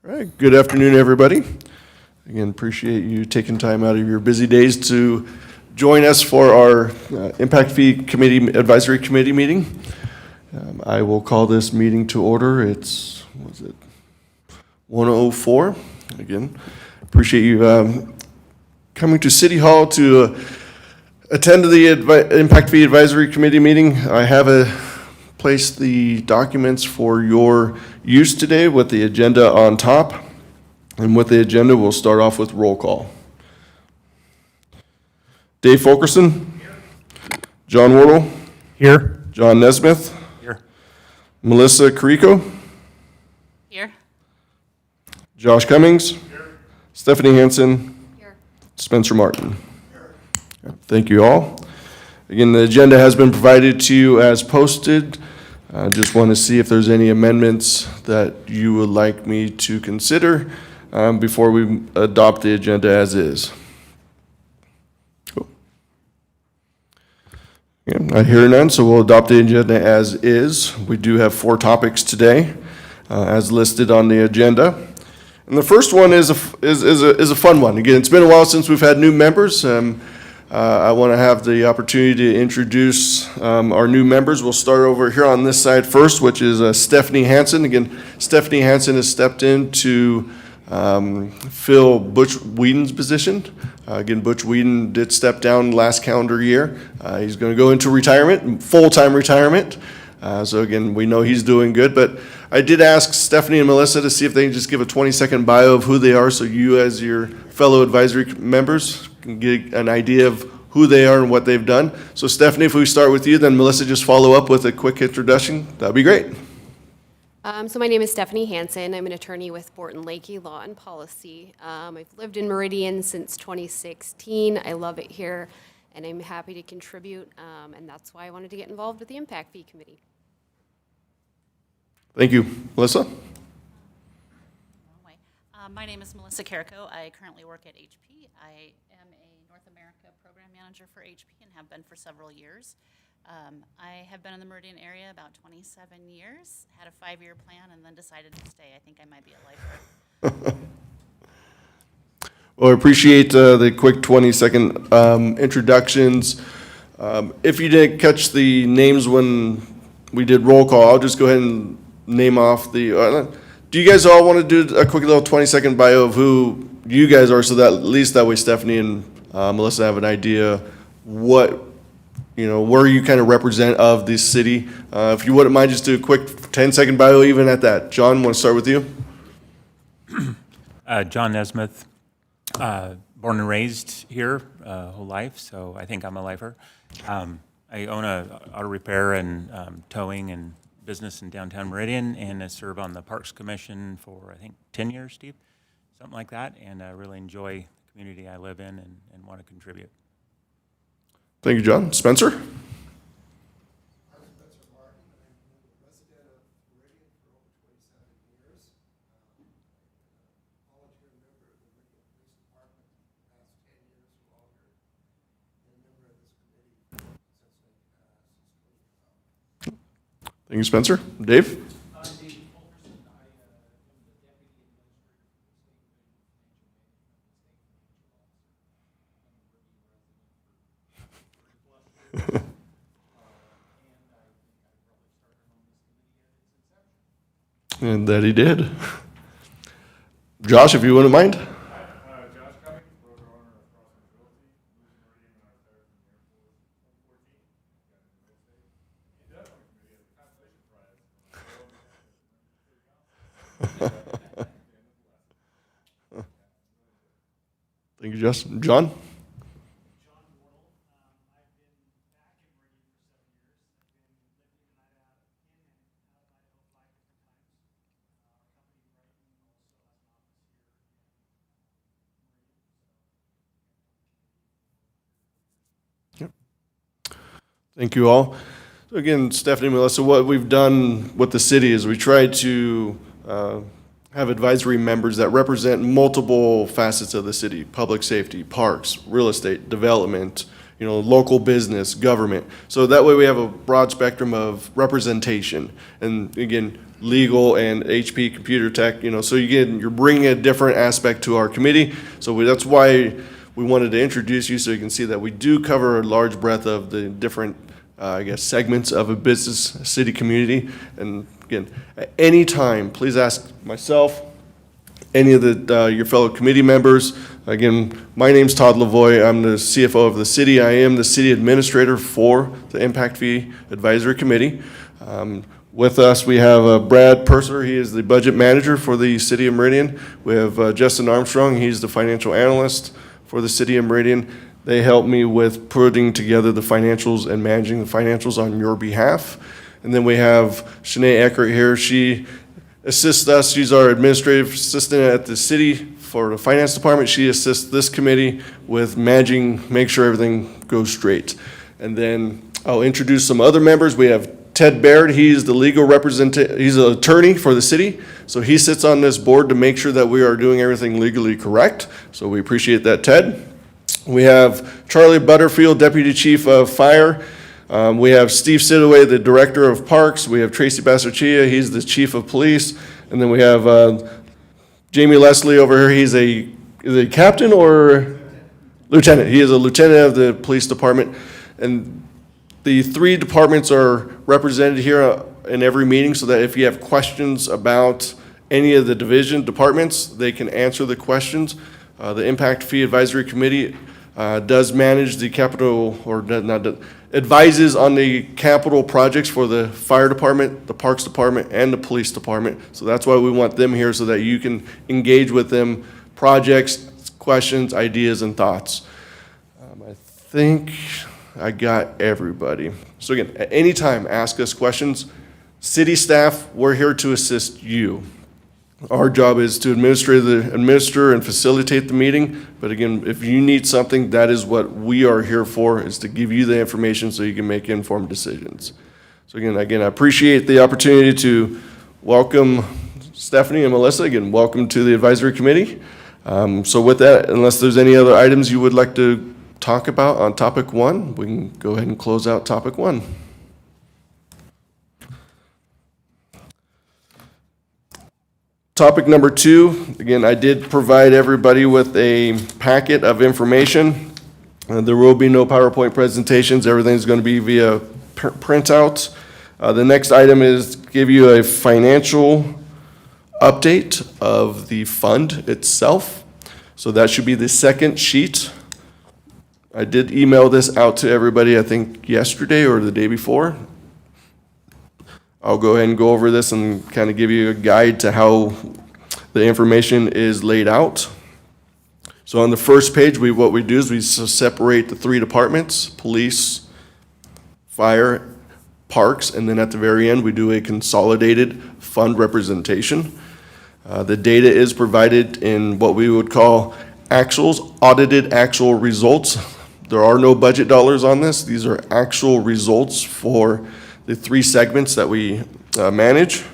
All right, good afternoon, everybody. Again, appreciate you taking time out of your busy days to join us for our Impact Fee Committee Advisory Committee meeting. I will call this meeting to order. It's, was it 1:04? Again, appreciate you coming to City Hall to attend the Impact Fee Advisory Committee meeting. I have placed the documents for your use today with the agenda on top. And with the agenda, we'll start off with roll call. Dave Fulkerson. Here. John Wardle. Here. John Nesmith. Here. Melissa Carrico. Here. Josh Cummings. Here. Stephanie Hansen. Here. Spencer Martin. Here. Thank you all. Again, the agenda has been provided to you as posted. I just want to see if there's any amendments that you would like me to consider before we adopt the agenda as is. Cool. Yeah, I hear none, so we'll adopt the agenda as is. We do have 4 topics today, as listed on the agenda. And the first one is a fun one. Again, it's been a while since we've had new members. I want to have the opportunity to introduce our new members. We'll start over here on this side first, which is Stephanie Hansen. Again, Stephanie Hansen has stepped in to fill Butch Whedon's position. Again, Butch Whedon did step down last calendar year. He's going to go into retirement, full-time retirement. So again, we know he's doing good, but I did ask Stephanie and Melissa to see if they can just give a 20-second bio of who they are so you as your fellow advisory members can get an idea of who they are and what they've done. So Stephanie, if we start with you, then Melissa just follow up with a quick introduction. That'd be great. So my name is Stephanie Hansen. I'm an attorney with Borton Lakey Law and Policy. I've lived in Meridian since 2016. I love it here, and I'm happy to contribute, and that's why I wanted to get involved with the Impact Fee Committee. Thank you. Melissa? My name is Melissa Carrico. I currently work at HP. I am a North America program manager for HP and have been for several years. I have been in the Meridian area about 27 years, had a 5-year plan, and then decided to stay. I think I might be a lifer. Well, I appreciate the quick 20-second introductions. If you didn't catch the names when we did roll call, I'll just go ahead and name off the... do you guys all want to do a quick little 20-second bio of who you guys are so that at least that way Stephanie and Melissa have an idea what, where you kind of represent of this city? If you wouldn't mind, just do a quick 10-second bio even at that. John, want to start with you? John Nesmith, born and raised here whole life, so I think I'm a lifer. I own a auto repair and towing and business in downtown Meridian, and I serve on the Parks Commission for, I think, 10 years, Steve, something like that, and I really enjoy the community I live in and want to contribute. Thank you, John. Spencer? I'm Spencer Martin. I'm a resident of Meridian for over 27 years. Volunteer member of the Meridian Police Department for the past 10 years or longer, and a member of this committee since 2012. Thank you, Spencer. Dave? I'm Dave Fulkerson. I am the Deputy Administrator for the State Financial Officer. I'm a Meridian resident for 30+ years. And I think I probably started on this committee at its inception. And that he did. Josh, if you wouldn't mind. Josh Cummings, broker owner of Crossroads Realty. Moved to Meridian when I was there from the Air Force in 2014. Got into real estate. Ended up on the committee as a consolation prize. Thank you, Justin. John? John Wardle. I've been back in Meridian for 7 years. I've been living in and out of Idaho 5 different times. Our company, Brighton, also has an office here in Meridian. Thank you all. So again, Stephanie, Melissa, what we've done with the city is we try to have advisory members that represent multiple facets of the city: public safety, parks, real estate, development, local business, government. So that way we have a broad spectrum of representation. And again, legal and HP computer tech, so you're bringing a different aspect to our committee. So that's why we wanted to introduce you, so you can see that we do cover a large breadth of the different, segments of a business, city, community. And again, at any time, please ask myself, any of your fellow committee members. Again, my name's Todd Lavoie. I'm the CFO of the city. I am the city administrator for the Impact Fee Advisory Committee. With us, we have Brad Purser. He is the budget manager for the city of Meridian. We have Justin Armstrong. He's the financial analyst for the city of Meridian. They help me with putting together the financials and managing the financials on your behalf. And then we have Shanae Eckert here. She assists us. She's our administrative assistant at the city for the finance department. She assists this committee with managing, make sure everything goes straight. And then I'll introduce some other members. We have Ted Baird. He's the legal representative. He's an attorney for the city. So he sits on this board to make sure that we are doing everything legally correct. So we appreciate that, Ted. We have Charlie Butterfield, Deputy Chief of Fire. We have Steve Sidaway, the Director of Parks. We have Tracy Bassarchia, he's the Chief of Police. And then we have Jamie Leslie over here. He's is he captain or lieutenant? He is a lieutenant of the police department. And the three departments are represented here in every meeting, so that if you have questions about any of the division departments, they can answer the questions. The Impact Fee Advisory Committee does manage the capital, or advises on the capital projects for the fire department, the parks department, and the police department. So that's why we want them here, so that you can engage with them, projects, questions, ideas, and thoughts. I think I got everybody. So again, at any time, ask us questions. City staff, we're here to assist you. Our job is to administer and facilitate the meeting, but again, if you need something, that is what we are here for, is to give you the information so you can make informed decisions. So again, I appreciate the opportunity to welcome Stephanie and Melissa. Again, welcome to the advisory committee. So with that, unless there's any other items you would like to talk about on topic one, we can go ahead and close out topic one. Topic number two, again, I did provide everybody with a packet of information. There will be no PowerPoint presentations. Everything's going to be via printout. The next item is give you a financial update of the fund itself. So that should be the second sheet. I did email this out to everybody, I think yesterday or the day before. I'll go ahead and go over this and kind of give you a guide to how the information is laid out. So on the first page, what we do is we separate the three departments: police, fire, parks, and then at the very end, we do a consolidated fund representation. The data is provided in what we would call actuals, audited actual results. There are no budget dollars on this. These are actual results for the three segments that we manage.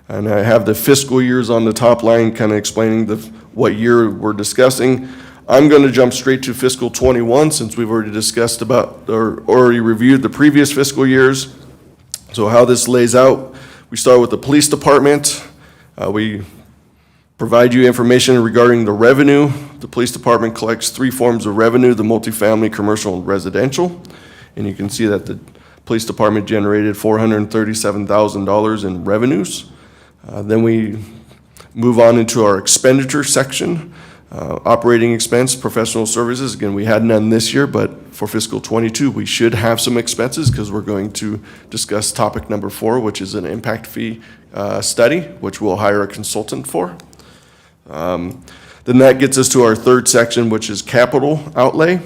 And I have the fiscal years on the top line, kind of explaining what year we're discussing. I'm going to jump straight to fiscal 21, since we've already discussed about, or already reviewed the previous fiscal years. So how this lays out, we start with the police department. We provide you information regarding the revenue. The police department collects three forms of revenue: the multifamily, commercial, and residential. And you can see that the police department generated $437,000 in revenues. Then we move on into our expenditure section. Operating expense, professional services. Again, we had none this year, but for fiscal 22, we should have some expenses, because we're going to discuss topic number 4, which is an impact fee study, which we'll hire a consultant for. Then that gets us to our third section, which is capital outlay.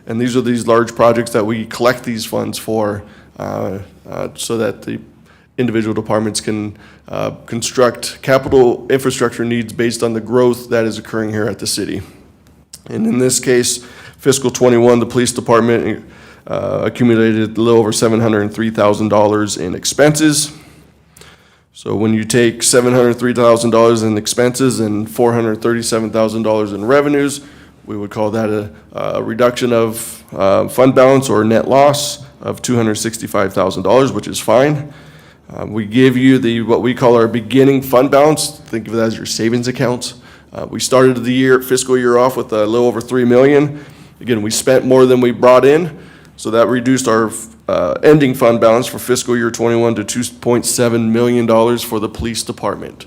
And these are these large projects that we collect these funds for, so that the individual departments can construct capital infrastructure needs based on the growth that is occurring here at the city. And in this case, fiscal 21, the police department accumulated a little over $703,000 in expenses. So when you take $703,000 in expenses and $437,000 in revenues, We would call that a reduction of fund balance or net loss of $265,000, which is fine. We give you what we call our beginning fund balance. Think of it as your savings account. We started the fiscal year off with a little over $3 million. Again, we spent more than we brought in, so that reduced our ending fund balance for fiscal year 21 to $2.7 million for the police department.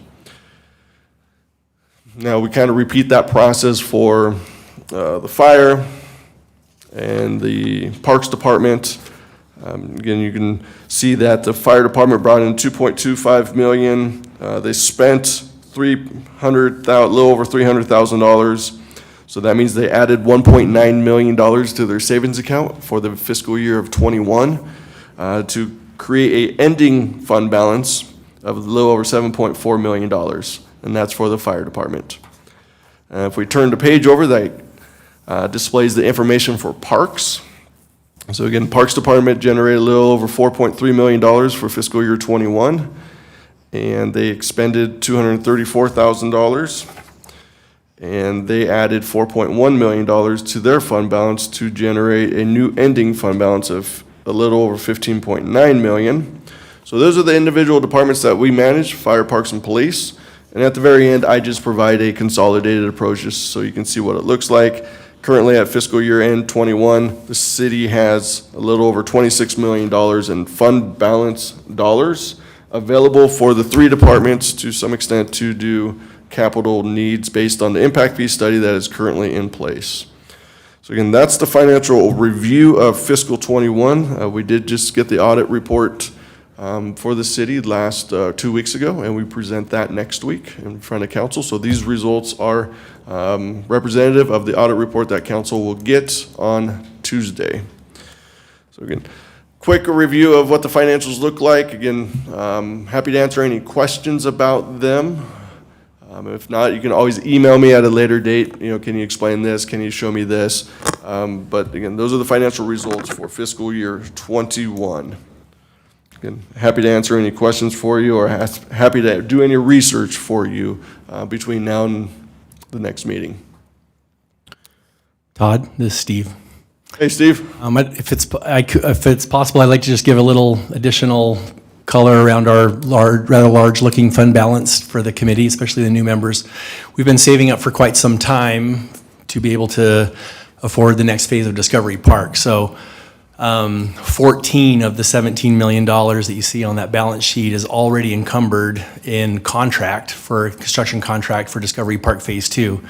Now, we kind of repeat that process for the fire and the parks department. Again, you can see that the fire department brought in $2.25 million. They spent a little over $300,000. So that means they added $1.9 million to their savings account for the fiscal year of 21 to create an ending fund balance of a little over $7.4 million, and that's for the fire department. If we turn the page over, that displays the information for parks. So again, Parks Department generated a little over $4.3 million for fiscal year 21, and they expended $234,000. And they added $4.1 million to their fund balance to generate a new ending fund balance of a little over $15.9 million. So those are the individual departments that we manage, fire, parks, and police. And at the very end, I just provide a consolidated approach just so you can see what it looks like. Currently at fiscal year end 21, the city has a little over $26 million in fund balance dollars available for the three departments to some extent to do capital needs based on the impact fee study that is currently in place. So again, that's the financial review of fiscal 21. We did just get the audit report for the city last 2 weeks ago, and we present that next week in front of council. So these results are representative of the audit report that council will get on Tuesday. So again, quick review of what the financials look like. Again, happy to answer any questions about them. If not, you can always email me at a later date. Can you explain this? Can you show me this? But again, those are the financial results for fiscal year 21. Again, happy to answer any questions for you or happy to do any research for you between now and the next meeting. Todd, this is Steve. Hey, Steve. If it's possible, I'd like to just give a little additional color around our rather large-looking fund balance for the committee, especially the new members. We've been saving up for quite some time to be able to afford the next phase of Discovery Park. So 14 of the $17 million that you see on that balance sheet is already encumbered in construction contract for Discovery Park Phase 2,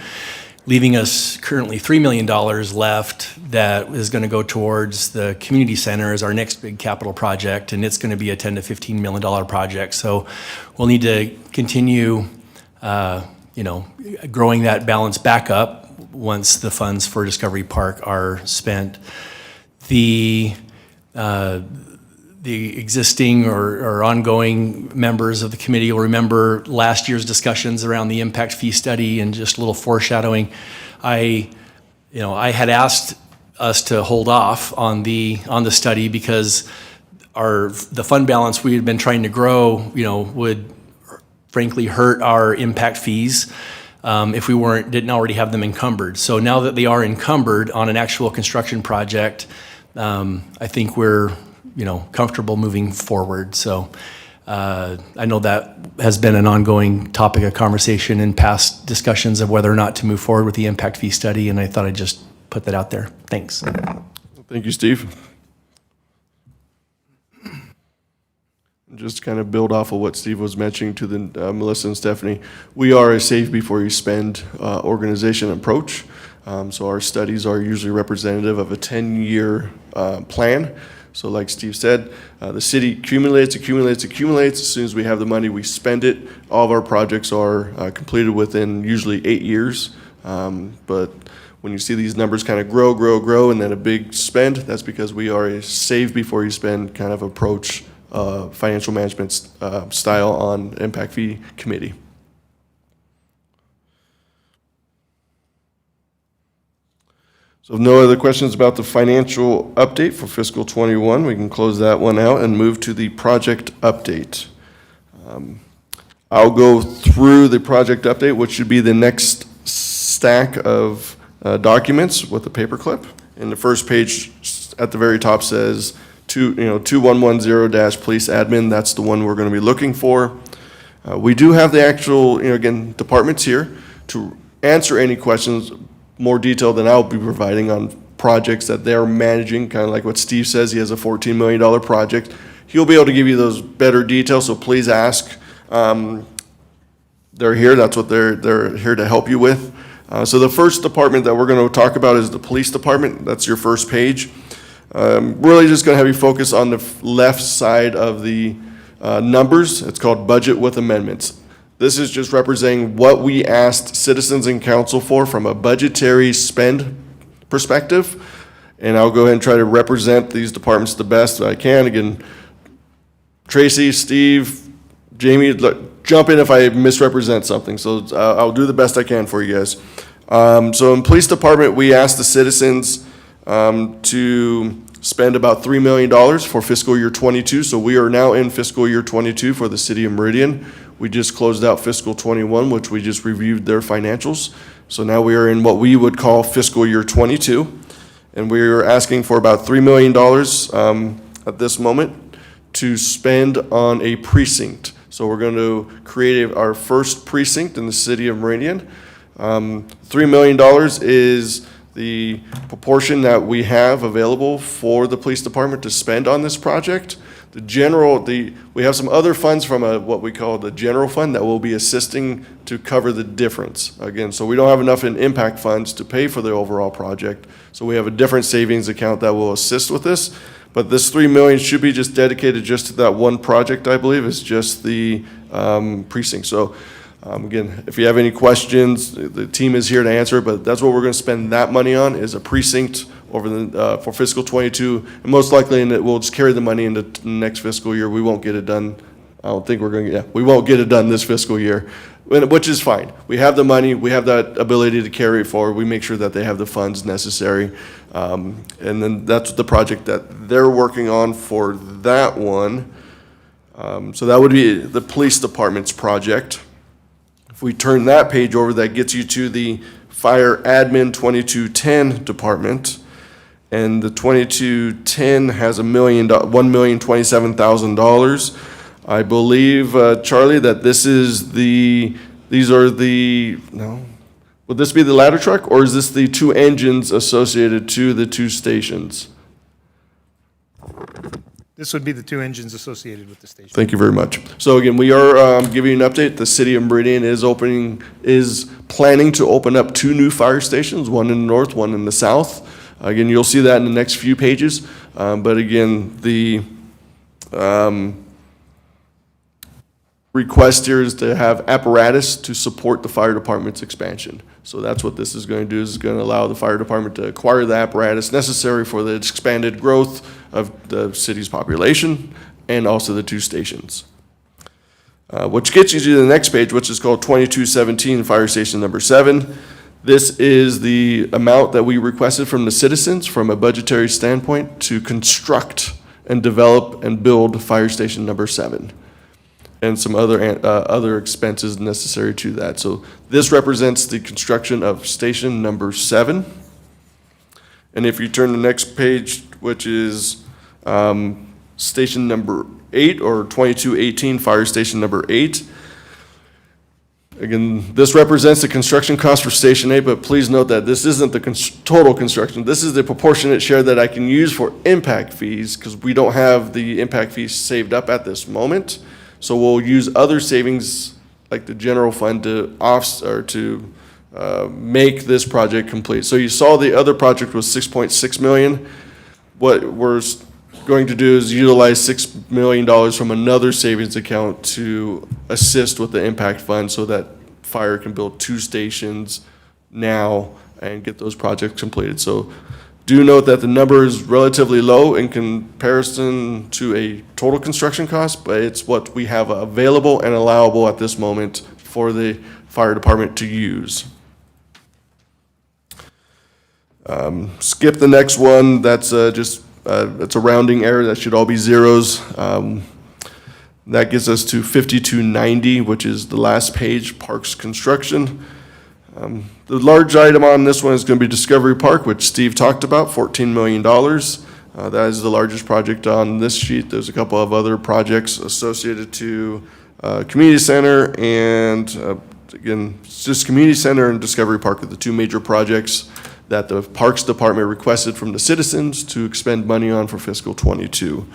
leaving us currently $3 million left that is going to go towards the community center as our next big capital project, and it's going to be a $10 to $15 million project. So we'll need to continue, growing that balance back up once the funds for Discovery Park are spent. The existing or ongoing members of the committee will remember last year's discussions around the impact fee study, and just a little foreshadowing. I had asked us to hold off on the study because the fund balance we had been trying to grow, would frankly hurt our impact fees if we didn't already have them encumbered. So now that they are encumbered on an actual construction project, I think we're comfortable moving forward. So I know that has been an ongoing topic of conversation in past discussions of whether or not to move forward with the impact fee study, and I thought I'd just put that out there. Thanks. Thank you, Steve. Just to kind of build off of what Steve was mentioning to the Melissa and Stephanie, we are a save before you spend organization approach. So our studies are usually representative of a 10-year plan. So like Steve said, the city accumulates. As soon as we have the money, we spend it. All of our projects are completed within usually 8 years. But when you see these numbers kind of grow, and then a big spend, that's because we are a save before you spend kind of approach, financial management style on impact fee committee. So if no other questions about the financial update for fiscal 21, we can close that one out and move to the project update. I'll go through the project update, which should be the next stack of documents with a paperclip. And the first page at the very top says 2110-police admin. That's the one we're going to be looking for. We do have the actual, again, departments here to answer any questions more detailed than I'll be providing on projects that they're managing, kind of like what Steve says. He has a $14 million project. He'll be able to give you those better details, so please ask. They're here. That's what they're here to help you with. So the first department that we're going to talk about is the police department. That's your first page. Really just going to have you focus on the left side of the numbers. It's called budget with amendments. This is just representing what we asked citizens and council for from a budgetary spend perspective. And I'll go ahead and try to represent these departments the best that I can. Again, Tracy, Steve, Jamie, jump in if I misrepresent something. So I'll do the best I can for you guys. So in police department, we asked the citizens to spend about $3 million for fiscal year 22. So we are now in fiscal year 22 for the city of Meridian. We just closed out fiscal 21, which we just reviewed their financials. So now we are in what we would call fiscal year 22. And we are asking for about $3 million at this moment to spend on a precinct. So we're going to create our first precinct in the city of Meridian. $3 million is the proportion that we have available for the police department to spend on this project. We have some other funds from what we call the general fund that will be assisting to cover the difference. Again, so we don't have enough in impact funds to pay for the overall project. So we have a different savings account that will assist with this. But this $3 million should be just dedicated just to that one project, I believe. It's just the precinct. So again, if you have any questions, the team is here to answer, but that's what we're going to spend that money on, is a precinct over for fiscal 22, and most likely, and we'll just carry the money into the next fiscal year. We won't get it done. I don't think we won't get it done this fiscal year, which is fine. We have the money, we have that ability to carry it forward. We make sure that they have the funds necessary. And then that's the project that they're working on for that one. So that would be the police department's project. If we turn that page over, that gets you to the fire admin 2210 department. And the 2210 has $1,027,000. I believe, Charlie, that would this be the ladder truck, or is this the two engines associated to the two stations? This would be the two engines associated with the station. Thank you very much. So again, we are giving you an update. The city of Meridian is planning to open up 2 new fire stations, one in the north, one in the south. Again, you'll see that in the next few pages. But again, the request here is to have apparatus to support the fire department's expansion. So that's what this is going to do, is going to allow the fire department to acquire the apparatus necessary for the expanded growth of the city's population and also the 2 stations. Which gets you to the next page, which is called 2217 Fire Station Number 7. This is the amount that we requested from the citizens from a budgetary standpoint to construct and develop and build Fire Station Number 7. And some other expenses necessary to that. So this represents the construction of station number 7. And if you turn to the next page, which is station number 8, or 2218, fire station number 8. Again, this represents the construction cost for Station 8, but please note that this isn't the total construction. This is the proportionate share that I can use for impact fees, because we don't have the impact fees saved up at this moment. So we'll use other savings, like the general fund, to make this project complete. So you saw the other project was $6.6 million. What we're going to do is utilize $6 million from another savings account to assist with the impact fund, so that fire can build 2 stations now and get those projects completed. So do note that the number is relatively low in comparison to a total construction cost, but it's what we have available and allowable at this moment for the fire department to use. Skip the next one. That's it's a rounding error. That should all be zeros. That gets us to 5290, which is the last page, Parks Construction. The large item on this one is going to be Discovery Park, which Steve talked about, $14 million. That is the largest project on this sheet. There's a couple of other projects associated to Community Center and, again, it's just Community Center and Discovery Park are the two major projects that the Parks Department requested from the citizens to expend money on for fiscal '22.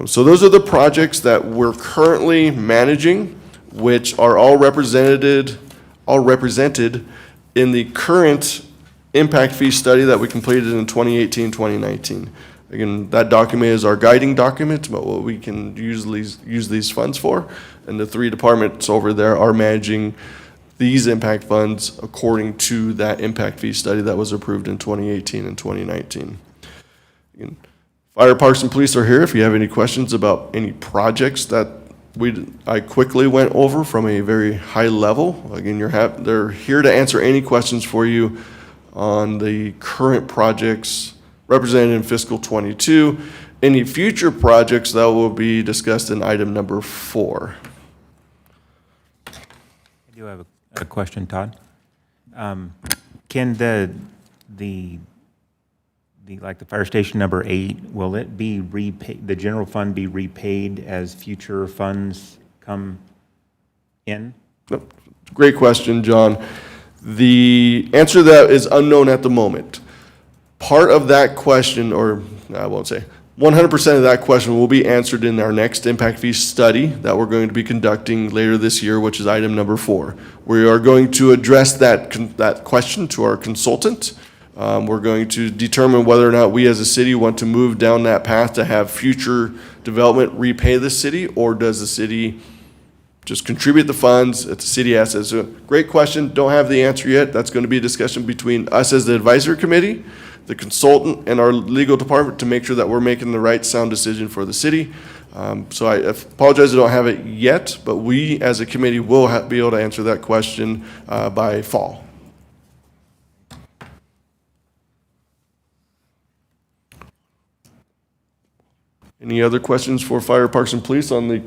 So those are the projects that we're currently managing, which are all represented in the current impact fee study that we completed in 2018, 2019. Again, that document is our guiding document about what we can usually use these funds for. And the three departments over there are managing these impact funds according to that impact fee study that was approved in 2018 and 2019. Again, Fire, Parks, and Police are here if you have any questions about any projects that I quickly went over from a very high level. Again, they're here to answer any questions for you on the current projects represented in fiscal '22, any future projects that will be discussed in item number 4. I do have a question, Todd. Can the like the fire station number 8, will it be repaid, the general fund be repaid as future funds come in? Great question, John. The answer to that is unknown at the moment. Part of that question, or I won't say, 100% of that question will be answered in our next impact fee study that we're going to be conducting later this year, which is item number 4. We are going to address that question to our consultant. We're going to determine whether or not we as a city want to move down that path to have future development repay the city, or does the city just contribute the funds? It's a city asset. So great question. Don't have the answer yet. That's going to be a discussion between us as the advisory committee, the consultant, and our legal department to make sure that we're making the right sound decision for the city. So I apologize I don't have it yet, but we as a committee will be able to answer that question by fall. Any other questions for Fire, Parks, and Police on the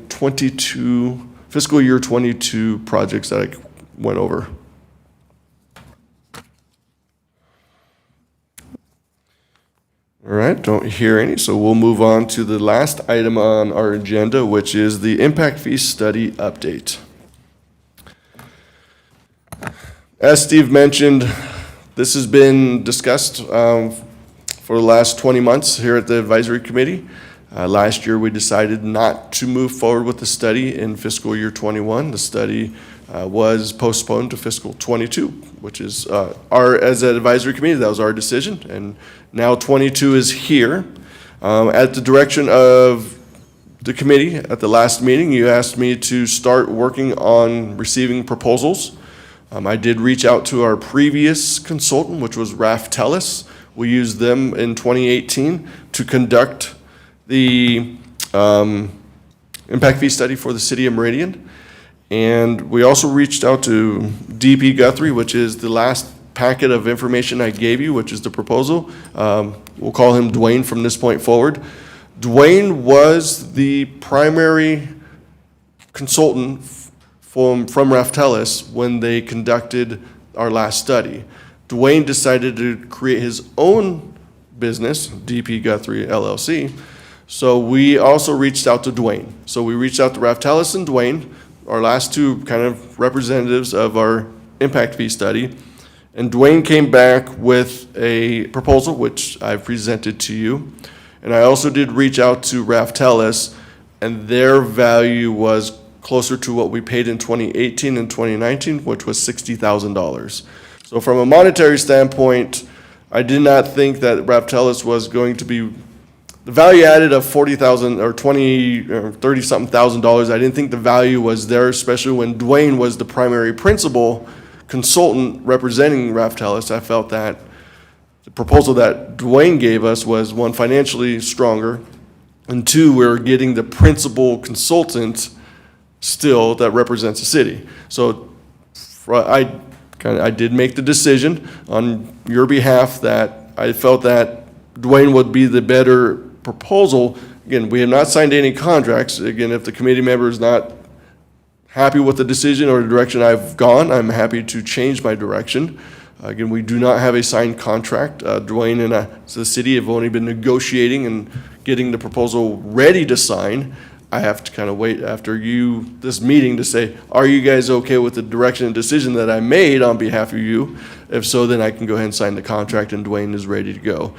fiscal year 22 projects that I went over? All right, don't hear any, so we'll move on to the last item on our agenda, which is the impact fee study update. As Steve mentioned, this has been discussed for the last 20 months here at the advisory committee. Last year, we decided not to move forward with the study in fiscal year 21. The study was postponed to fiscal 22, which is as an advisory committee, that was our decision. And now 22 is here. At the direction of the committee, at the last meeting, you asked me to start working on receiving proposals. I did reach out to our previous consultant, which was Raf Tellis. We used them in 2018 to conduct the impact fee study for the city of Meridian. And we also reached out to DP Guthrie, which is the last packet of information I gave you, which is the proposal. We'll call him Dwayne from this point forward. Dwayne was the primary consultant from Raf Tellis when they conducted our last study. Dwayne decided to create his own business, DP Guthrie LLC. So we also reached out to Dwayne. So we reached out to Raf Tellis and Dwayne, our last two kind of representatives of our impact fee study. And Dwayne came back with a proposal, which I've presented to you. And I also did reach out to Raf Tellis, and their value was closer to what we paid in 2018 and 2019, which was $60,000. So from a monetary standpoint, I did not think that Raf Tellis was going to be the value added of $40,000 or $20,000 or $30-something thousand. I didn't think the value was there, especially when Dwayne was the primary principal consultant representing Raf Tellis. I felt that the proposal that Dwayne gave us was, one, financially stronger, and two, we're getting the principal consultant still that represents the city. So I did make the decision on your behalf that I felt that Dwayne would be the better proposal. Again, we have not signed any contracts. Again, if the committee members happy with the decision or the direction I've gone, I'm happy to change my direction. Again, we do not have a signed contract. Dwayne and the city have only been negotiating and getting the proposal ready to sign. I have to kind of wait after this meeting to say, are you guys okay with the direction and decision that I made on behalf of you? If so, then I can go ahead and sign the contract and Dwayne is ready to go.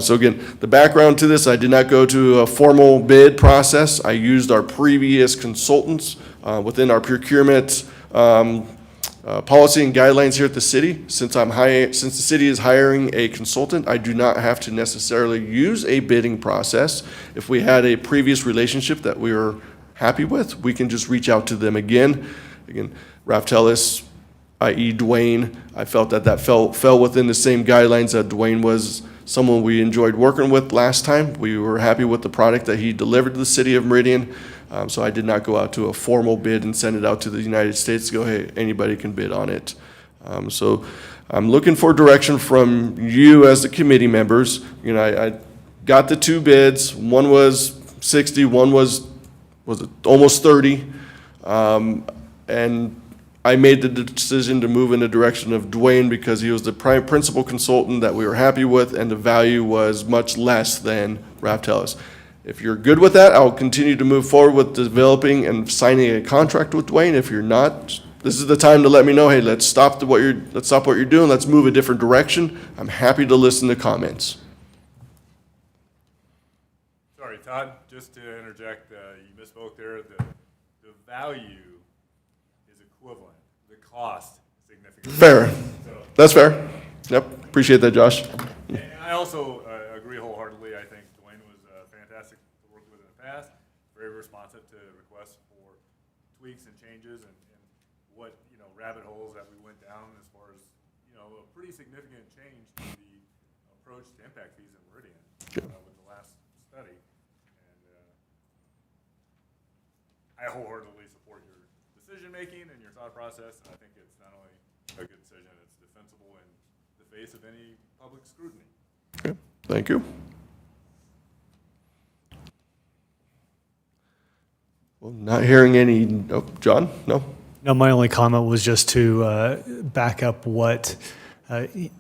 So again, the background to this, I did not go to a formal bid process. I used our previous consultants within our procurement policy and guidelines here at the city. Since the city is hiring a consultant, I do not have to necessarily use a bidding process. If we had a previous relationship that we were happy with, we can just reach out to them again. Again, Raftellus, i.e. Dwayne, I felt that fell within the same guidelines that Dwayne was someone we enjoyed working with last time. We were happy with the product that he delivered to the city of Meridian. So I did not go out to a formal bid and send it out to the United States to go, hey, anybody can bid on it. So I'm looking for direction from you as the committee members. You know, I got the 2 bids. One was 60, one was it almost 30. And I made the decision to move in the direction of Dwayne because he was the prime principal consultant that we were happy with, and the value was much less than Raftellus. If you're good with that, I'll continue to move forward with developing and signing a contract with Dwayne. If you're not, this is the time to let me know, hey, let's stop what you're doing, let's move a different direction. I'm happy to listen to comments. Sorry, Todd, just to interject, you misspoke there. The value is equivalent. The cost is significant. Fair. That's fair. Yep, appreciate that, Josh. And I also agree wholeheartedly. I think Dwayne was fantastic to work with in the past, very responsive to requests for tweaks and changes and what, rabbit holes that we went down as far as, a pretty significant change to the approach to impact fees in Meridian with the last study. And I wholeheartedly support your decision-making and your thought process, and I think it's not only a good decision, it's defensible in the face of any public scrutiny. Okay, thank you. Well, not hearing any, John, no? No, my only comment was just to back up what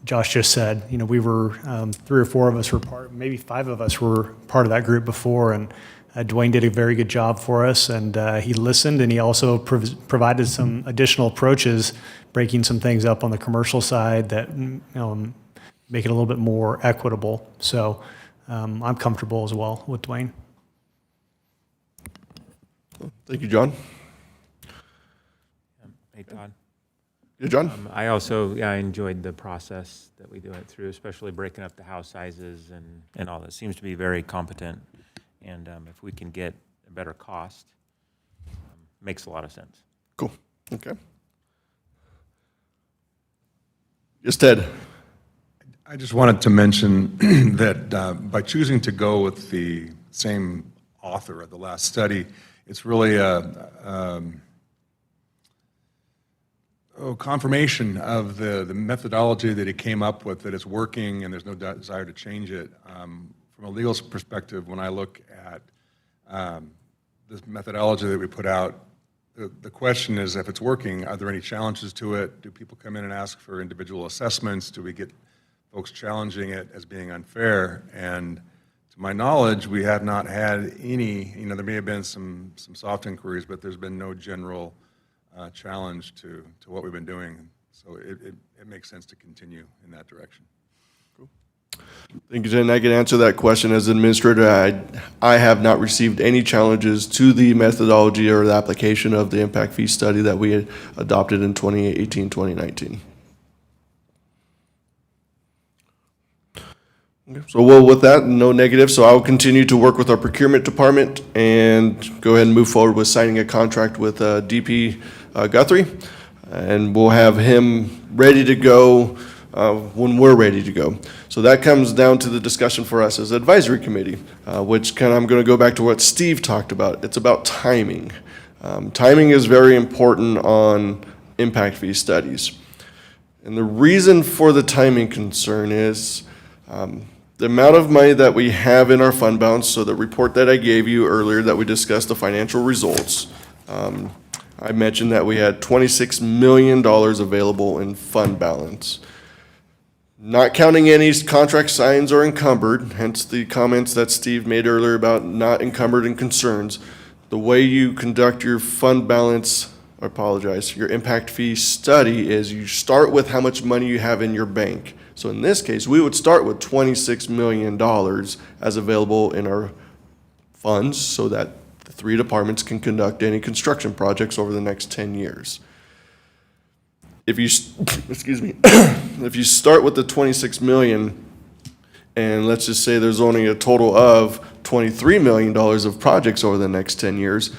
Josh just said. We were 3 or 4 of us were part, maybe 5 of us were part of that group before, and Dwayne did a very good job for us, and he listened, and he also provided some additional approaches, breaking some things up on the commercial side that make it a little bit more equitable. So I'm comfortable as well with Dwayne. Thank you, John. Hey, Todd. Yeah, John? I also, I enjoyed the process that we do it through, especially breaking up the house sizes and all that. Seems to be very competent. And if we can get a better cost, makes a lot of sense. Cool, okay. Yes, Ted? I just wanted to mention that by choosing to go with the same author of the last study, it's really a confirmation of the methodology that he came up with, that it's working and there's no desire to change it. From a legal perspective, when I look at this methodology that we put out, the question is, if it's working, are there any challenges to it? Do people come in and ask for individual assessments? Do we get folks challenging it as being unfair? And to my knowledge, we have not had any, there may have been some soft inquiries, but there's been no general challenge to what we've been doing. So it makes sense to continue in that direction. Thank you, Jen. I can answer that question as administrator. I have not received any challenges to the methodology or the application of the impact fee study that we had adopted in 2018, 2019. Okay, so with that, no negative. So I will continue to work with our procurement department and go ahead and move forward with signing a contract with DP Guthrie. And we'll have him ready to go when we're ready to go. So that comes down to the discussion for us as advisory committee, which I'm going to go back to what Steve talked about. It's about timing. Timing is very important on impact fee studies. And the reason for the timing concern is the amount of money that we have in our fund balance. So the report that I gave you earlier that we discussed the financial results, I mentioned that we had $26 million available in fund balance. Not counting any contract signs or encumbered, hence the comments that Steve made earlier about not encumbered and concerns. The way you conduct your fund balance, I apologize, your impact fee study is you start with how much money you have in your bank. So in this case, we would start with $26 million as available in our funds so that the 3 departments can conduct any construction projects over the next 10 years. If you, excuse me, if you start with the 26 million, and let's just say there's only a total of $23 million of projects over the next 10 years,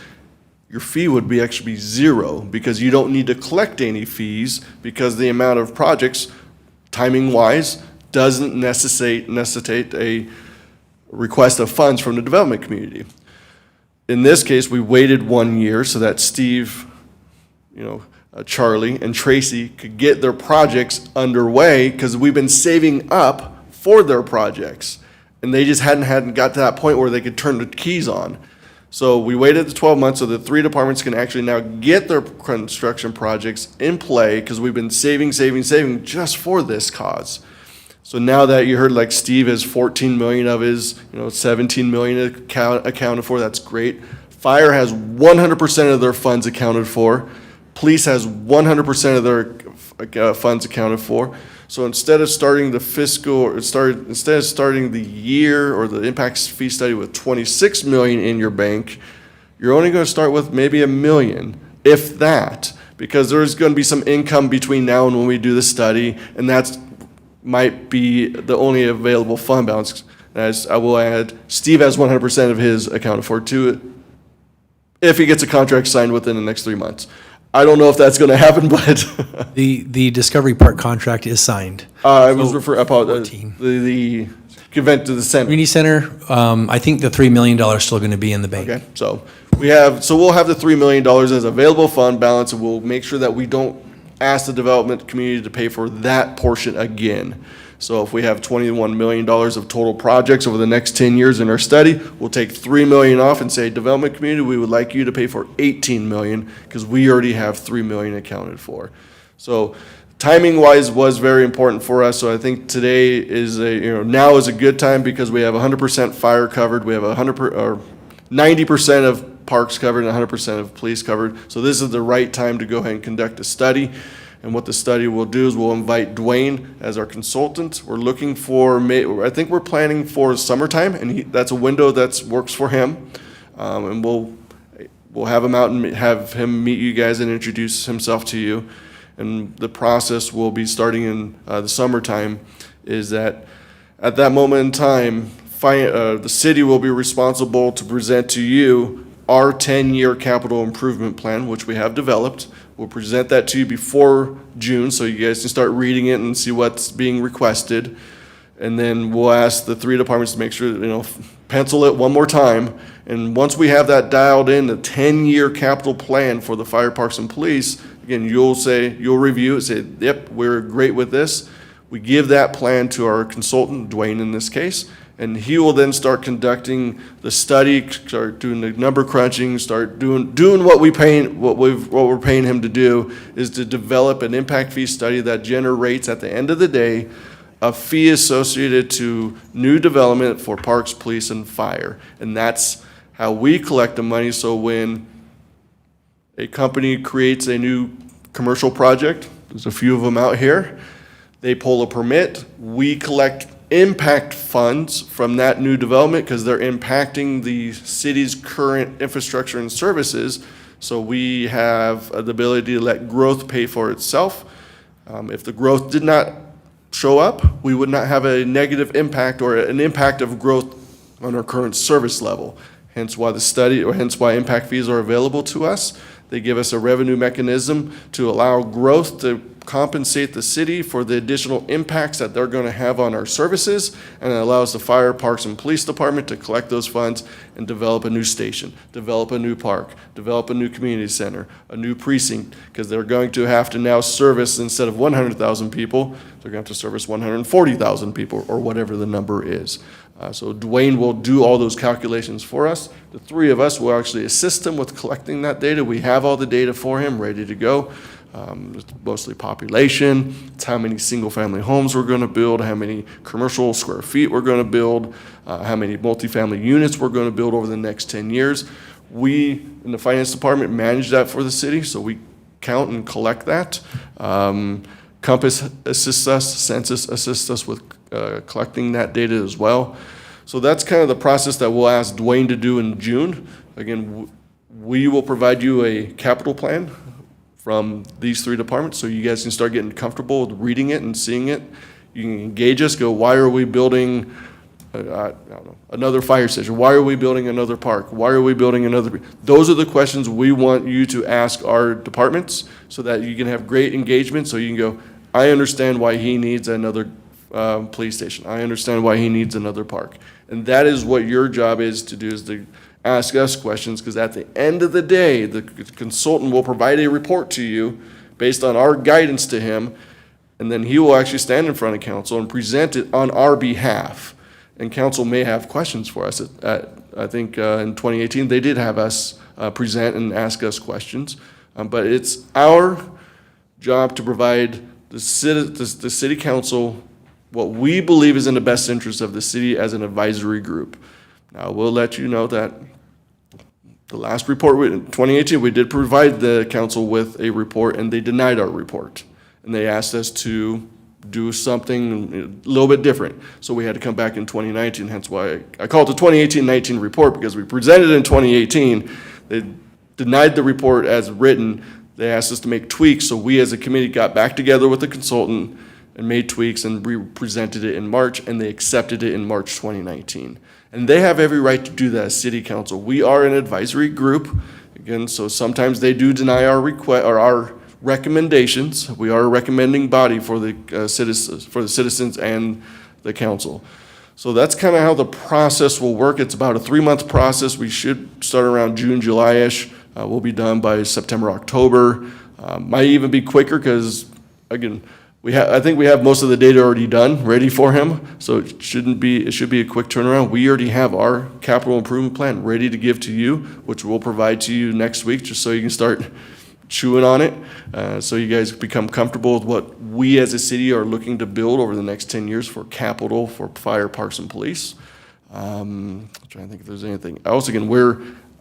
your fee would be actually be zero, because you don't need to collect any fees, because the amount of projects, timing-wise, doesn't necessitate a request of funds from the development community. In this case, we waited 1 year so that Steve, Charlie and Tracy could get their projects underway, because we've been saving up for their projects. And they just hadn't got to that point where they could turn the keys on. So we waited the 12 months so the 3 departments can actually now get their construction projects in play, because we've been saving just for this cause. So now that you heard, like, Steve has 14 million of his, 17 million accounted for, that's great. Fire has 100% of their funds accounted for. Police has 100% of their funds accounted for. So instead of starting the instead of starting the year or the impact fee study with 26 million in your bank, you're only going to start with maybe $1 million, if that, because there's going to be some income between now and when we do the study, and that's might be the only available fund balance. As I will add, Steve has 100% of his accounted for too, if he gets a contract signed within the next 3 months. I don't know if that's going to happen, but The Discovery Park contract is signed. I was referring about 14. the event to the center. Community Center, I think the $3 million is still going to be in the bank. Okay, so we'll have the $3 million as available fund balance, and we'll make sure that we don't ask the development community to pay for that portion again. So if we have $21 million of total projects over the next 10 years in our study, we'll take $3 million off and say, development community, we would like you to pay for $18 million, because we already have $3 million accounted for. So timing-wise was very important for us, so I think today is now is a good time, because we have 100% fire covered, we have 90% of parks covered and 100% of police covered. So this is the right time to go ahead and conduct a study. And what the study will do is we'll invite Dwayne as our consultant. We're looking for, I think we're planning for summertime, and that's a window that works for him. And we'll have him out and have him meet you guys and introduce himself to you. And the process will be starting in the summertime, is that at that moment in time, the city will be responsible to present to you our 10-year capital improvement plan, which we have developed. We'll present that to you before June, so you guys can start reading it and see what's being requested. And then we'll ask the 3 departments to make sure, pencil it one more time. And once we have that dialed in, the 10-year capital plan for the fire, parks, and police, again, you'll review it, say, yep, we're great with this. We give that plan to our consultant, Dwayne in this case, and he will then start conducting the study, start doing the number crunching, start doing what we're paying him to do, is to develop an impact fee study that generates, at the end of the day, a fee associated to new development for parks, police, and fire. And that's how we collect the money. So when a company creates a new commercial project, there's a few of them out here, they pull a permit, we collect impact funds from that new development, because they're impacting the city's current infrastructure and services. So we have the ability to let growth pay for itself. If the growth did not show up, we would not have a negative impact or an impact of growth on our current service level. Hence why hence why impact fees are available to us. They give us a revenue mechanism to allow growth to compensate the city for the additional impacts that they're going to have on our services, and it allows the fire, parks, and police department to collect those funds and develop a new station, develop a new park, develop a new community center, a new precinct, because they're going to have to now service, instead of 100,000 people, they're going to have to service 140,000 people, or whatever the number is. So Dwayne will do all those calculations for us. The three of us will actually assist him with collecting that data. We have all the data for him, ready to go. It's mostly population, it's how many single-family homes we're going to build, how many commercial square feet we're going to build, how many multifamily units we're going to build over the next 10 years. We, in the finance department, manage that for the city, so we count and collect that. Compass assists us, Census assists us with collecting that data as well. So that's kind of the process that we'll ask Dwayne to do in June. Again, we will provide you a capital plan from these three departments, so you guys can start getting comfortable with reading it and seeing it. You can engage us, go, why are we building, I don't know, another fire station? Why are we building another park? Why are we building another? Those are the questions we want you to ask our departments, so that you can have great engagement, so you can go, I understand why he needs another police station. I understand why he needs another park. And that is what your job is to do, is to ask us questions, because at the end of the day, the consultant will provide a report to you based on our guidance to him, and then he will actually stand in front of council and present it on our behalf. And council may have questions for us. I think in 2018, they did have us present and ask us questions. But it's our job to provide the city council what we believe is in the best interest of the city as an advisory group. Now, we'll let you know that the last report, in 2018, we did provide the council with a report, and they denied our report. And they asked us to do something a little bit different. So we had to come back in 2019, hence why I call it the 2018-19 report, because we presented in 2018. They denied the report as written. They asked us to make tweaks, so we as a committee got back together with the consultant and made tweaks and presented it in March, and they accepted it in March 2019. And they have every right to do that as city council. We are an advisory group, again, so sometimes they do deny our request or our recommendations. We are a recommending body for the citizens and the council. So that's kind of how the process will work. It's about a 3-month process. We should start around June, July-ish. We'll be done by September, October. Might even be quicker, because, again, I think we have most of the data already done, ready for him, so it should be a quick turnaround. We already have our capital improvement plan ready to give to you, which we'll provide to you next week, just so you can start chewing on it, so you guys become comfortable with what we as a city are looking to build over the next 10 years for capital, for fire, parks, and police. I'm trying to think if there's anything else. Again,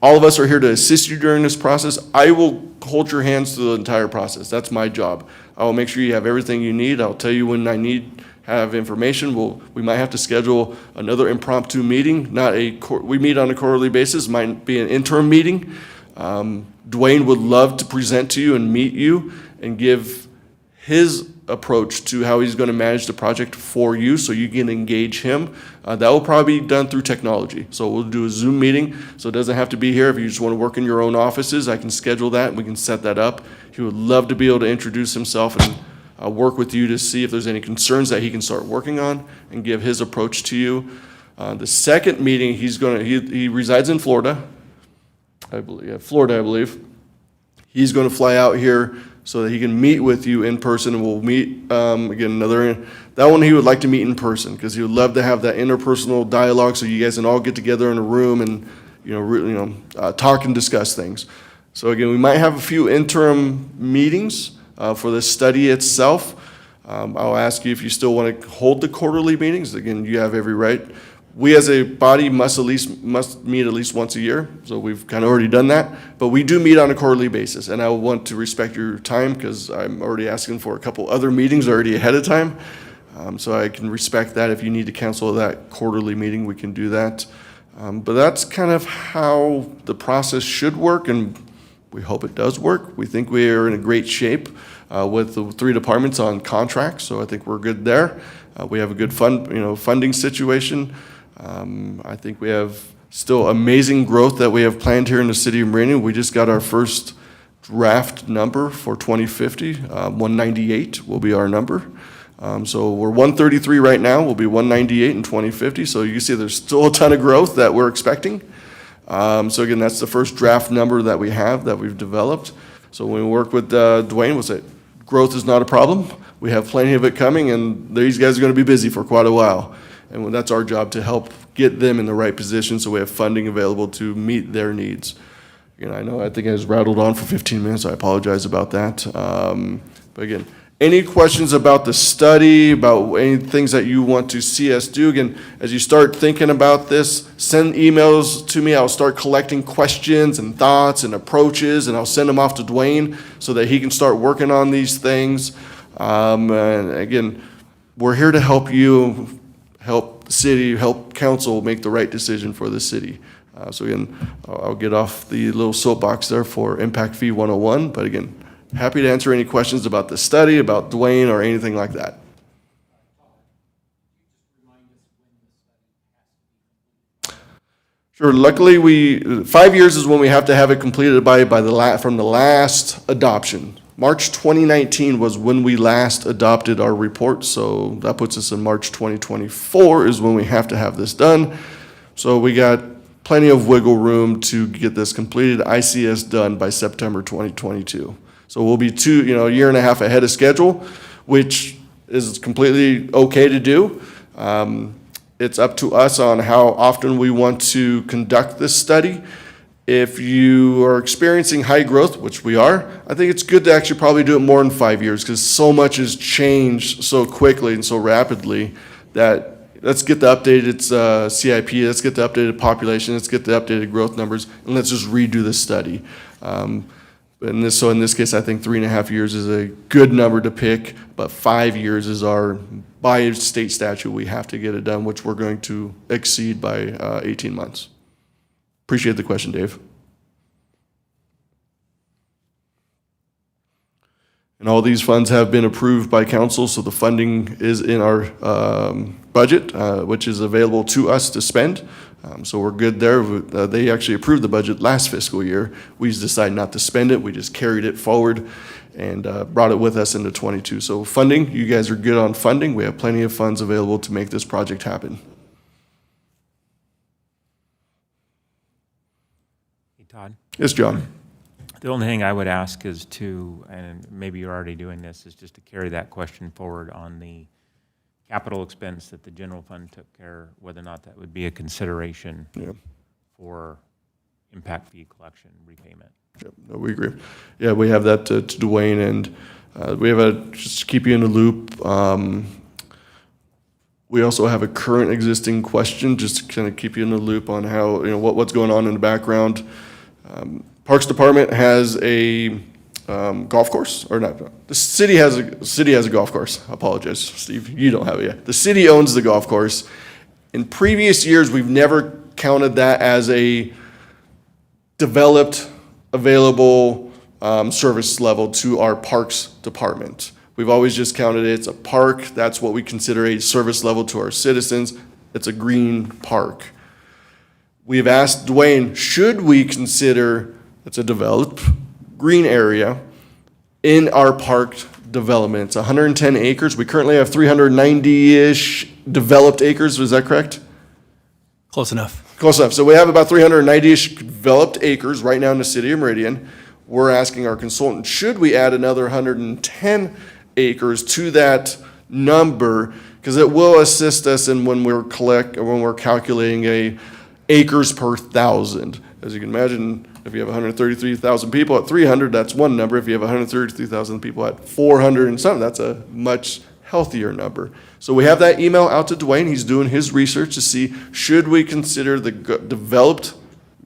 all of us are here to assist you during this process. I will hold your hands through the entire process. That's my job. I will make sure you have everything you need. I'll tell you when I have information. We might have to schedule another impromptu meeting. We meet on a quarterly basis. Might be an interim meeting. Dwayne would love to present to you and meet you and give his approach to how he's going to manage the project for you, so you can engage him. That will probably be done through technology. So we'll do a Zoom meeting, so it doesn't have to be here. If you just want to work in your own offices, I can schedule that and we can set that up. He would love to be able to introduce himself and work with you to see if there's any concerns that he can start working on and give his approach to you. The second meeting, he resides in Florida, I believe. He's going to fly out here so that he can meet with you in person, and we'll meet, again, that one he would like to meet in person, because he would love to have that interpersonal dialogue, so you guys can all get together in a room and, talk and discuss things. So again, we might have a few interim meetings for the study itself. I'll ask you if you still want to hold the quarterly meetings. Again, you have every right. We as a body must meet at least once a year, so we've kind of already done that. But we do meet on a quarterly basis, and I want to respect your time, because I'm already asking for a couple other meetings already ahead of time. So I can respect that. If you need to cancel that quarterly meeting, we can do that. But that's kind of how the process should work, and we hope it does work. We think we are in a great shape with the three departments on contracts, so I think we're good there. We have a good funding situation. I think we have still amazing growth that we have planned here in the city of Meridian. We just got our first draft number for 2050. 198 will be our number. So we're 133 right now, we'll be 198 in 2050. So you can see there's still a ton of growth that we're expecting. So again, that's the first draft number that we have, that we've developed. So when we work with Dwayne, we'll say, growth is not a problem. We have plenty of it coming, and these guys are going to be busy for quite a while. And that's our job, to help get them in the right position so we have funding available to meet their needs. I think I was rattled on for 15 minutes. I apologize about that. But again, any questions about the study, about any things that you want to see us do? Again, as you start thinking about this, send emails to me. I'll start collecting questions and thoughts and approaches, and I'll send them off to Dwayne so that he can start working on these things. And again, we're here to help you, help the city, help council make the right decision for the city. So again, I'll get off the little soapbox there for Impact Fee 101, but again, happy to answer any questions about the study, about Dwayne, or anything like that. Sure. Luckily, 5 years is when we have to have it completed from the last adoption. March 2019 was when we last adopted our report, so that puts us in March 2024 is when we have to have this done. So we got plenty of wiggle room to get this completed. I see us done by September 2022. So we'll be a year and a half ahead of schedule, which is completely okay to do. It's up to us on how often we want to conduct this study. If you are experiencing high growth, which we are, I think it's good to actually probably do it more than 5 years, because so much has changed so quickly and so rapidly that let's get the updated CIP, let's get the updated population, let's get the updated growth numbers, and let's just redo the study. In this case, I think 3.5 years is a good number to pick, but 5 years is by state statute, we have to get it done, which we're going to exceed by 18 months. Appreciate the question, Dave. And all these funds have been approved by council, so the funding is in our budget, which is available to us to spend. So we're good there. They actually approved the budget last fiscal year. We just decided not to spend it. We just carried it forward and brought it with us into 22. So funding, you guys are good on funding. We have plenty of funds available to make this project happen. Hey, Todd. Yes, John. The only thing I would ask is and maybe you're already doing this, is just to carry that question forward on the capital expense that the general fund took care, whether or not that would be a consideration for impact fee collection repayment. Yep, no, we agree. Yeah, we have that to Dwayne, and we have just to keep you in the loop. We also have a current existing question, just to kind of keep you in the loop on how, what's going on in the background. Parks Department has a golf course, or not? The city has a golf course. I apologize, Steve. You don't have it yet. The city owns the golf course. In previous years, we've never counted that as a developed, available service level to our Parks Department. We've always just counted it's a park. That's what we consider a service level to our citizens. It's a green park. We've asked Dwayne, should we consider it's a developed green area in our park development? It's 110 acres. We currently have 390-ish developed acres. Is that correct? Close enough. Close enough. So we have about 390-ish developed acres right now in the city of Meridian. We're asking our consultant, should we add another 110 acres to that number? Because it will assist us in when we're calculating a acres per thousand. As you can imagine, if you have 133,000 people at 300, that's one number. If you have 133,000 people at 400 and something, that's a much healthier number. So we have that email out to Dwayne. He's doing his research to see, should we consider the developed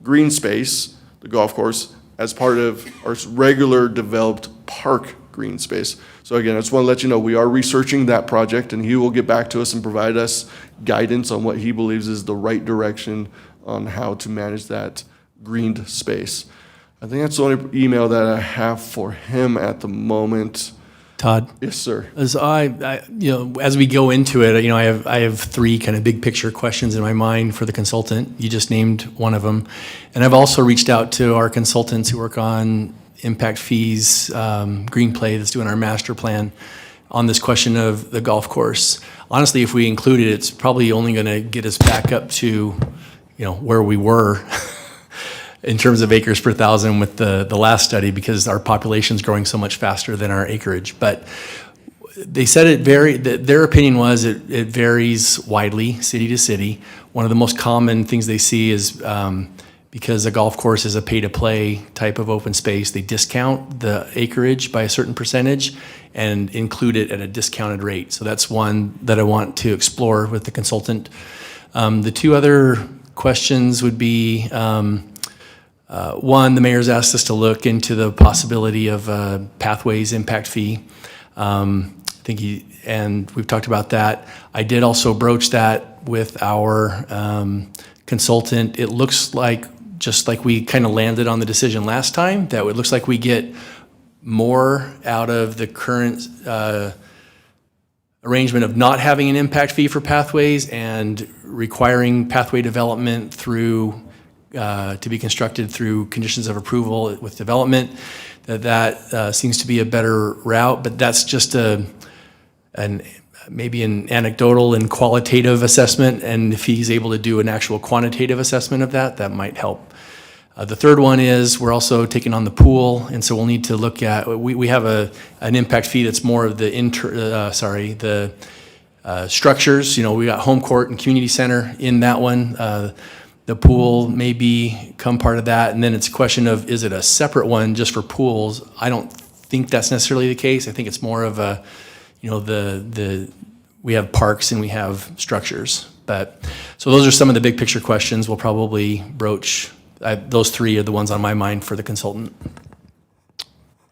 green space, the golf course, as part of our regular developed park green space. So again, I just want to let you know, we are researching that project, and he will get back to us and provide us guidance on what he believes is the right direction on how to manage that greened space. I think that's the only email that I have for him at the moment. Todd? Yes, sir. As as we go into it, I have three kind of big picture questions in my mind for the consultant. You just named one of them. And I've also reached out to our consultants who work on impact fees, Green Play that's doing our master plan on this question of the golf course. Honestly, if we include it, it's probably only going to get us back up to, where we were in terms of acres per thousand with the last study, because our population's growing so much faster than our acreage. But they said their opinion was it varies widely, city to city. One of the most common things they see is because a golf course is a pay-to-play type of open space, they discount the acreage by a certain percentage and include it at a discounted rate. So that's one that I want to explore with the consultant. The two other questions would be, one, the mayor's asked us to look into the possibility of a pathways impact fee. And we've talked about that. I did also broach that with our consultant. It looks like, just like we kind of landed on the decision last time, that it looks like we get more out of the current arrangement of not having an impact fee for pathways and requiring pathway development through to be constructed through conditions of approval with development. That seems to be a better route, but that's just maybe an anecdotal and qualitative assessment, and if he's able to do an actual quantitative assessment of that, that might help. The third one is we're also taking on the pool, and so we'll need to look at, we have an impact fee that's more of the structures. We got home court and community center in that one. The pool may become part of that, and then it's a question of, is it a separate one just for pools? I don't think that's necessarily the case. I think it's more of a, we have parks and we have structures. So those are some of the big picture questions we'll probably broach. Those three are the ones on my mind for the consultant.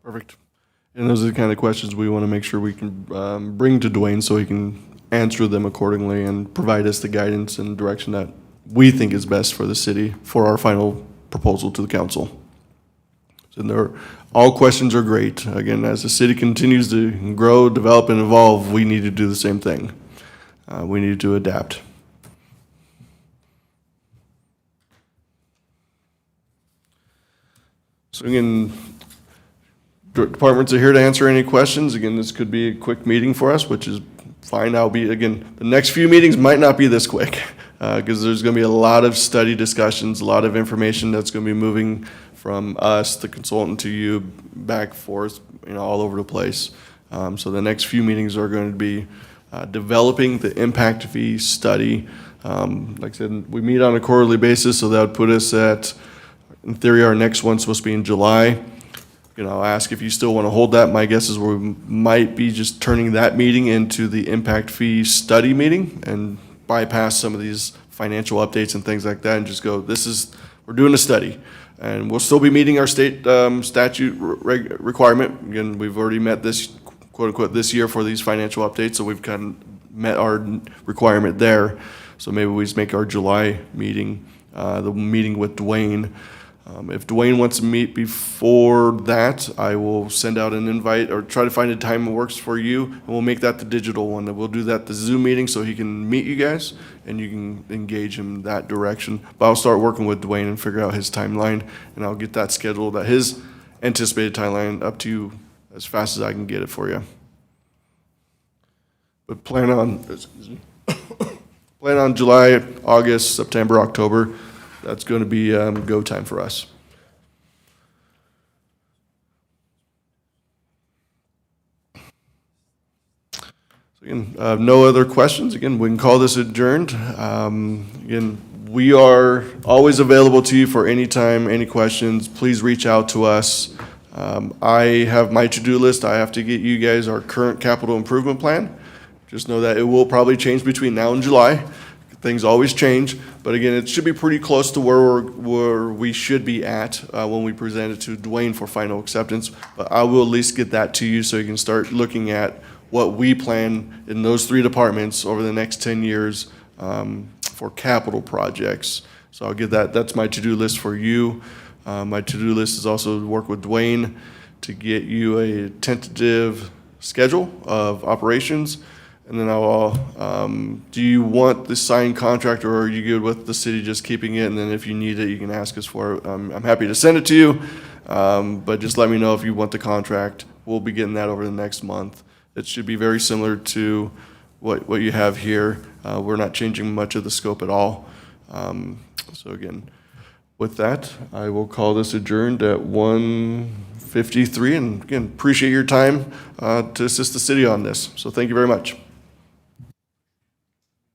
Perfect. And those are the kind of questions we want to make sure we can bring to Dwayne so he can answer them accordingly and provide us the guidance and direction that we think is best for the city for our final proposal to the council. So all questions are great. Again, as the city continues to grow, develop, and evolve, we need to do the same thing. We need to adapt. So again, departments are here to answer any questions. Again, this could be a quick meeting for us, which is fine. The next few meetings might not be this quick because there's going to be a lot of study discussions, a lot of information that's going to be moving from us, the consultant, to you, back, forth, all over the place. So the next few meetings are going to be developing the impact fee study. Like I said, we meet on a quarterly basis, so that would put us at, in theory, our next one's supposed to be in July. I'll ask if you still want to hold that. My guess is we might be just turning that meeting into the impact fee study meeting and bypass some of these financial updates and things like that and just go, we're doing a study. And we'll still be meeting our state statute requirement. Again, we've already met this, quote unquote, this year for these financial updates, so we've kind of met our requirement there. So maybe we just make our July meeting, the meeting with Dwayne. If Dwayne wants to meet before that, I will send out an invite or try to find a time that works for you, and we'll make that the digital one. And we'll do that the Zoom meeting so he can meet you guys and you can engage him that direction. But I'll start working with Dwayne and figure out his timeline, and I'll get that scheduled at his anticipated timeline up to you as fast as I can get it for you. But plan on July, August, September, October. That's going to be go time for us. So again, no other questions. Again, we can call this adjourned. Again, we are always available to you for any time, any questions. Please reach out to us. I have my to-do list. I have to get you guys our current capital improvement plan. Just know that it will probably change between now and July. Things always change, but again, it should be pretty close to where we should be at when we present it to Dwayne for final acceptance. But I will at least get that to you so you can start looking at what we plan in those three departments over the next 10 years for capital projects. So I'll get that. That's my to-do list for you. My to-do list is also to work with Dwayne to get you a tentative schedule of operations. And then do you want the signed contract, or are you good with the city just keeping it? And then if you need it, you can ask us for it. I'm happy to send it to you, but just let me know if you want the contract. We'll be getting that over the next month. It should be very similar to what you have here. We're not changing much of the scope at all. So again, with that, I will call this adjourned at 1:53. And again, appreciate your time to assist the city on this. So thank you very much.